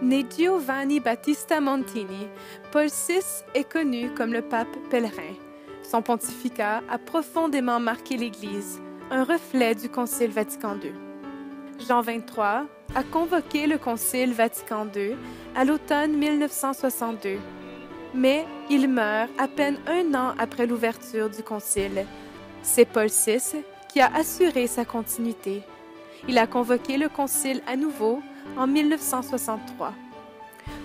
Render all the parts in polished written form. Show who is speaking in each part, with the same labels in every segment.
Speaker 1: Né Giovanni Battista Montini, Paul VI est connu comme le pape pèlerin. Son pontificat a profondément marqué l'Église, un reflet du Concile Vatican II. Jean XXIII a convoqué le Concile Vatican II à l'automne 1962, mais il meurt à peine un an après l'ouverture du Concile. C'est Paul VI qui a assuré sa continuité. Il a convoqué le Concile à nouveau en 1963.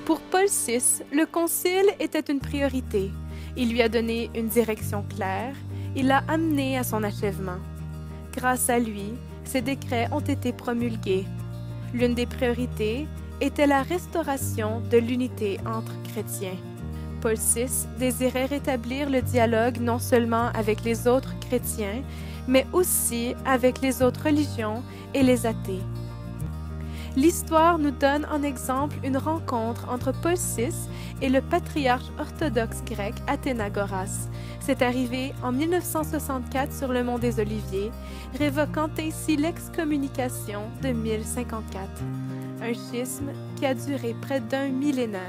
Speaker 1: Pour Paul VI, le Concile était une priorité. Il lui a donné une direction claire, il l'a amené à son achèvement. Grâce à lui, ces décrets ont été promulgués. L'une des priorités était la restauration de l'unité entre chrétiens. Paul VI désirait rétablir le dialogue non seulement avec les autres chrétiens, mais aussi avec les autres religions et les athées. L'histoire nous donne en exemple une rencontre entre Paul VI et le patriarche orthodoxe grec Athénagoras. C'est arrivé en 1964 sur le mont des Oliviers, révoquant ainsi l'excommunication de 1054, un schisme qui a duré près d'un millénaire.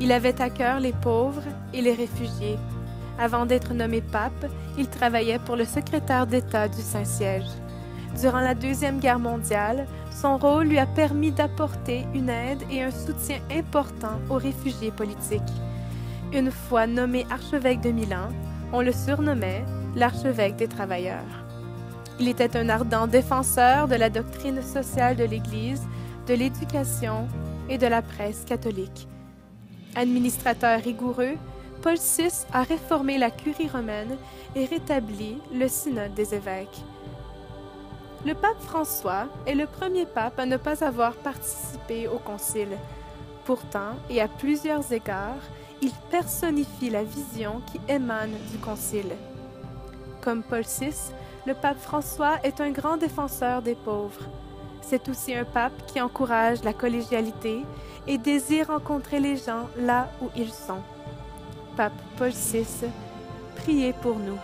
Speaker 1: Il avait à cœur les pauvres et les réfugiés. Avant d'être nommé pape, il travaillait pour le secrétaire d'État du Saint-Siège. Durant la Deuxième Guerre mondiale, son rôle lui a permis d'apporter une aide et un soutien important aux réfugiés politiques. Une fois nommé archevêque de Milan, on le surnommait l'archevêque des travailleurs. Il était un ardent défenseur de la doctrine sociale de l'Église, de l'éducation et de la presse catholique. Administrateur rigoureux, Paul VI a réformé la curie romaine et rétabli le synode des évêques. Le pape François est le premier pape à ne pas avoir participé au concile. Pourtant, et à plusieurs égards, il personnifie la vision qui émane du concile. Comme Paul VI, le pape François est un grand défenseur des pauvres. C'est aussi un pape qui encourage la collégialité et désire rencontrer les gens là où ils sont. Pape Paul VI, priez pour nous.